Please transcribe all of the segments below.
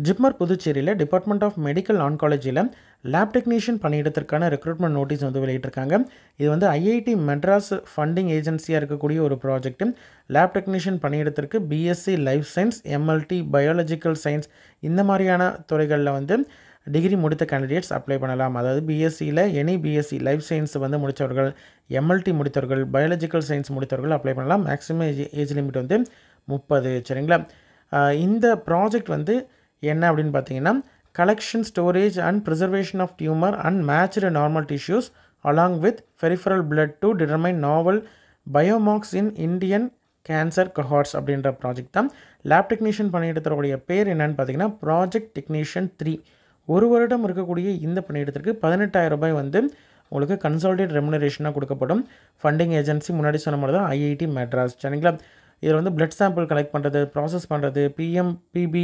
ஜிப்மர் புதுச்சேரியில் department of medical ஆன்காலஜியில் lab technician பணியிடத்திற்கான ரெக்ரூட்மெண்ட் நோட்டீஸ் வந்து வெளியிட்டிருக்காங்க. இது வந்து ஐஐடி மெட்ராஸ் ஃபண்டிங் ஏஜென்சியாக இருக்கக்கூடிய ஒரு ப்ராஜெக்ட்டு. லேப் டெக்னீஷியன் பணியிடத்திற்கு BSc life science, MLT, biological science இந்த மாதிரியான துறைகளில் வந்து டிகிரி முடித்த கேண்டிடேட்ஸ் அப்ளை பண்ணலாம். அதாவது பிஎஸ்சியில் எனி பிஎஸ்சி லைஃப் சயின்ஸ் வந்து முடித்தவர்கள், எம்எல்டி முடித்தவர்கள், பயாலஜிக்கல் சயின்ஸ் முடித்தவர்கள் அப்ளை பண்ணலாம். மேக்ஸிமம் ஏஜ் லிமிட் வந்து 30. சரிங்களா? இந்த ப்ராஜெக்ட் வந்து என்ன அப்படின்னு பார்த்தீங்கன்னா, collection, storage and preservation of tumour and matched normal tissues along with peripheral blood to determine novel biomarkers in Indian cancer cohorts அப்படின்ற ப்ராஜெக்ட் தான். லேப் டெக்னீஷியன் பணியிடத்தோடைய பேர் என்னன்னு பார்த்தீங்கன்னா ப்ராஜெக்ட் டெக்னீஷியன் 3. ஒரு வருடம் இருக்கக்கூடிய இந்த பணியிடத்திற்கு 18,000 ரூபாய் வந்து உங்களுக்கு கன்சாலிடேட் ரெமுனரேஷனாக கொடுக்கப்படும். ஃபண்டிங் ஏஜென்சி முன்னாடி சொன்ன மாதிரி தான் ஐஐடி மெட்ராஸ். சரிங்களா? இதில் வந்து பிளட் சாம்பிள் கலெக்ட் பண்ணுறது, ப்ராசஸ் பண்ணுறது, பிபி,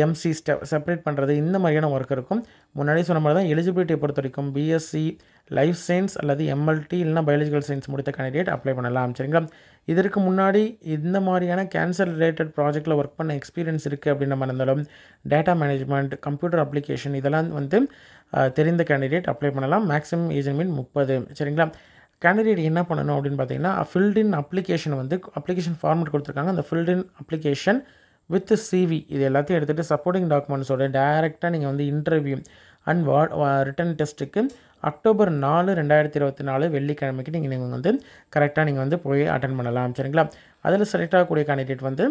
எம்சி செப்பரேட் பண்ணுறது, இந்த மாதிரியான ஒர்க் இருக்கும். முன்னாடி சொன்ன மாதிரி தான் எலிஜிபிலிட்டியை பொறுத்த வரைக்கும் பிஎஸ்சி லைஃப் சயின்ஸ் அல்லது எம்எல்டி இல்லைனா பயாலஜிக்கல் சயின்ஸ் முடித்த கேண்டிடேட் அப்ளை பண்ணலாம். சரிங்களா? இதற்கு முன்னாடி இந்த மாதிரியான கேன்சர் ரிலேட்டட் ப்ராஜெக்டில் ஒர்க் பண்ண எக்ஸ்பீரியன்ஸ் இருக்குது அப்படின்ற மாதிரி இருந்தாலும் டேட்டா மேனேஜ்மெண்ட், கம்ப்யூட்டர் அப்ளிகேஷன் இதெல்லாம் வந்து தெரிந்த கேண்டிடேட் அப்ளை பண்ணலாம். Maximum age limit 30. சரிங்களா? கேண்டிடேட் என்ன பண்ணணும் அப்படின்னு பார்த்தீங்கன்னா, ஃபில்டின் அப்ளிகேஷன் வந்து அப்ளிகேஷன் ஃபார்மேட் கொடுத்துருக்காங்க. அந்த ஃபில்டின் அப்ளிகேஷன் வித் சிவி இது எல்லாத்தையும் எடுத்துகிட்டு சப்போர்ட்டிங் டாக்குமெண்ட்ஸோட டேரெக்டாக நீங்கள் வந்து இன்டர்வியூ அண்ட் ரிட்டன் டெஸ்ட்டுக்கு அக்டோபர் 4, 2024 வெள்ளிக்கிழமைக்கு நீங்கள் வந்து கரெக்டாக நீங்கள் வந்து போய் அட்டன் பண்ணலாம். சரிங்களா? அதில் செலக்ட் ஆகக்கூடிய கேண்டிடேட் வந்து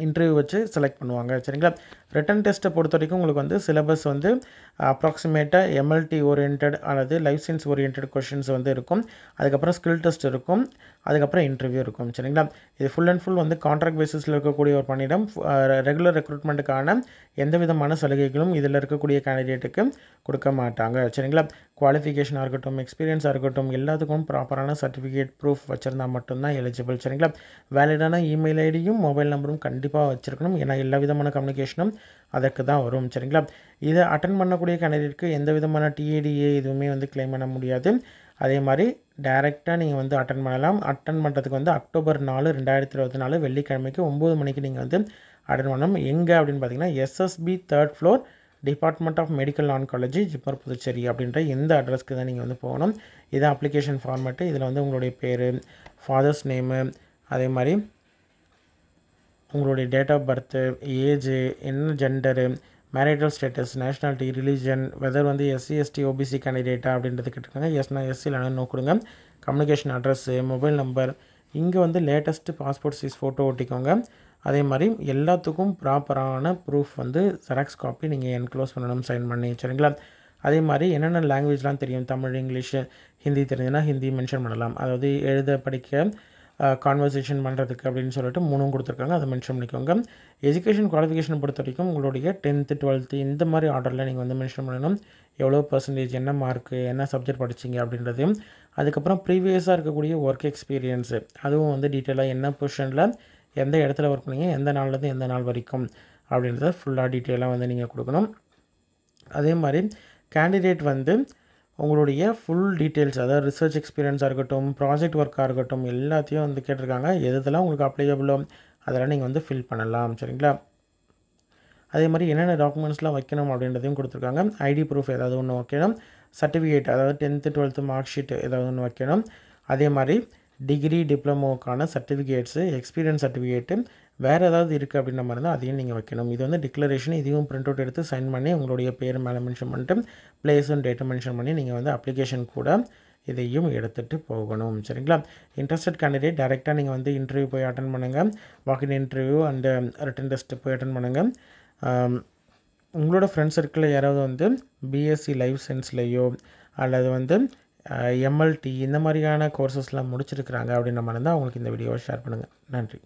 இன்டர்வியூ வச்சு செலக்ட் பண்ணுவாங்க. சரிங்களா? ரிட்டன் டெஸ்ட்டை பொறுத்த வரைக்கும் உங்களுக்கு வந்து சிலபஸ் வந்து அப்ராக்சிமேட்டாக எம்எல்டி ஓரியன்ட் அல்லது லைஃப் சயின்ஸ் ஓரியன்ட் கொஷின்ஸ் வந்து இருக்கும். அதுக்கப்புறம் ஸ்கில் டெஸ்ட் இருக்கும். அதுக்கப்புறம் இன்டர்வியூ இருக்கும். சரிங்களா? இது ஃபுல் அண்ட் ஃபுல் வந்து கான்ட்ராக்ட் பேசிஸில் இருக்கக்கூடிய ஒரு பணியிடம். ரெகுலர் ரெக்ரூட்மெண்ட்டுக்கான எந்த விதமான சலுகைகளும் இதில் இருக்கக்கூடிய கேண்டிடேட்டுக்கு கொடுக்க மாட்டாங்க. சரிங்களா? குவாலிஃபிகேஷனாக இருக்கட்டும், எக்ஸ்பீரியன்ஸாக இருக்கட்டும், எல்லாத்துக்கும் ப்ராப்பரான சர்டிஃபிகேட் ப்ரூஃப் வச்சுருந்தா மட்டும்தான் எலிஜிபிள். சரிங்களா? வேலிடான இமெயில் ஐடியும் மொபைல் நம்பரும் கண்டிப்பாக வச்சுருக்கணும். ஏன்னா எல்லா விதமான கம்யூனிகேஷனும் அதற்கு தான் வரும். சரிங்களா? இதை அட்டன் பண்ணக்கூடிய கேண்டிடேட்க்கு எந்த விதமான டிஏடிஏ எதுவுமே வந்து கிளைம் பண்ண முடியாது. அதே மாதிரி டைரெக்டாக நீங்கள் வந்து அட்டன் பண்ணலாம். அட்டன் பண்ணுறதுக்கு வந்து அக்டோபர் 4, 2024 வெள்ளிக்கிழமைக்கு 9 மணிக்கு நீங்கள் வந்து அட்டன் பண்ணணும். எங்கே அப்படின்னு பார்த்தீங்கன்னா SSP 3rd floor department of medical oncology, JIPMER Puducherry அப்படின்ற இந்த அட்ரஸ்க்கு தான் நீங்கள் வந்து போகணும். இதான் அப்ளிகேஷன் ஃபார்மேட்டு. இதில் வந்து உங்களுடைய பேர், ஃபாதர்ஸ் நேமு, அதே மாதிரி உங்களுடைய டேட் ஆஃப் பர்த்து, ஏஜு, என்ன gender, marital status, nationality, religion, whether வந்து எஸ்சி, எஸ்டி, ஓபிசி கேண்டிடேட்டா அப்படின்றது கேட்டிருக்காங்க. எஸ்னா எஸ்சி இல்லைனா நோ கொடுங்க. கம்யூனிகேஷன் அட்ரஸ்ஸு, மொபைல் நம்பர், இங்கே வந்து லேட்டஸ்ட்டு பாஸ்போர்ட் சைஸ் ஃபோட்டோ ஒட்டிக்கோங்க. அதே மாதிரி எல்லாத்துக்கும் ப்ராப்பரான ப்ரூஃப் வந்து ஜெராக்ஸ் காப்பி நீங்கள் என்க்ளோஸ் பண்ணணும் சைன் பண்ணி. சரிங்களா? அதே மாதிரி என்னென்ன லாங்குவேஜ்லாம் தெரியும், தமிழ், இங்கிலீஷ், ஹிந்தி தெரிஞ்சுன்னா ஹிந்தி மென்ஷன் பண்ணலாம். அதாவது எழுத படிக்க கான்வர்சேஷன் பண்ணுறதுக்கு அப்படின்னு சொல்லிட்டு 3 கொடுத்துருக்காங்க. அதை மென்ஷன் பண்ணிக்கோங்க. எஜுகேஷன் குவாலிஃபிகேஷன் பொறுத்த வரைக்கும் உங்களுடைய 10th, 12th இந்த மாதிரி ஆர்டரில் நீங்கள் வந்து மென்ஷன் பண்ணணும். எவ்வளோ பர்சன்டேஜ், என்ன மார்க்கு, என்ன சப்ஜெக்ட் படிச்சிங்க அப்படின்றதையும், அதுக்கப்புறம் ப்ரீவியஸாக இருக்கக்கூடிய ஒர்க் எக்ஸ்பீரியன்ஸு அதுவும் வந்து டீட்டெயிலாக என்ன பொசிஷனில் எந்த இடத்துல ஒர்க் பண்ணீங்க, எந்த நாள்லேருந்து எந்த நாள் வரைக்கும் அப்படின்றத ஃபுல்லாக டீட்டெயிலாக வந்து நீங்கள் கொடுக்கணும். அதே மாதிரி கேண்டிடேட் வந்து உங்களுடைய ஃபுல் டீட்டெயில்ஸ், அதாவது ரிசர்ச் எக்ஸ்பீரியன்ஸாக இருக்கட்டும், ப்ராஜெக்ட் ஒர்க்காக இருக்கட்டும், எல்லாத்தையும் வந்து கேட்டிருக்காங்க. எதெல்லாம் உங்களுக்கு அப்ளையபிளோ அதெல்லாம் நீங்கள் வந்து ஃபில் பண்ணலாம். சரிங்களா? அதே மாதிரி என்னென்ன டாக்குமெண்ட்ஸ்லாம் வைக்கணும் அப்படின்றதையும் கொடுத்துருக்காங்க. ஐடி ப்ரூஃப் ஏதாவது ஒன்று வைக்கணும். சர்டிஃபிகேட், அதாவது 10th, 12th மார்க் ஷீட் ஏதாவது ஒன்று வைக்கணும். அதே மாதிரி டிகிரி, டிப்ளமோக்கான சர்டிஃபிகேட்ஸு, எக்ஸ்பீரியன்ஸ் சர்டிஃபிகேட்டு வேறு ஏதாவது இருக்குது அப்படின்ற மாதிரி தான் அதையும் நீங்கள் வைக்கணும். இது வந்து டிக்ளரேஷன். இதையும் பிரிண்ட் அவுட் எடுத்து சைன் பண்ணி உங்களுடைய பேர் மேலே மென்ஷன் பண்ணிட்டு பிளேஸும் டேட்டும் மென்ஷன் பண்ணி நீங்கள் வந்து அப்ளிகேஷன் கூட இதையும் எடுத்துகிட்டு போகணும். சரிங்களா? இன்ட்ரெஸ்டட் கேண்டிடேட் டைரெக்டாக நீங்கள் வந்து இன்டர்வியூ போய் அட்டன் பண்ணுங்கள். Walk in interview and written test போய் அட்டன் பண்ணுங்கள். உங்களோட ஃப்ரெண்ட்ஸ் சர்க்கிளில் யாராவது வந்து பிஎஸ்சி லைஃப் சயின்ஸ்லேயோ அல்லது வந்து எம்எல்டி இந்த மாதிரியான கோர்சஸ்லாம் முடிச்சிருக்கிறாங்க அப்படின்ற மாதிரி இருந்தால் அவங்களுக்கு இந்த வீடியோவை ஷேர் பண்ணுங்கள். நன்றி.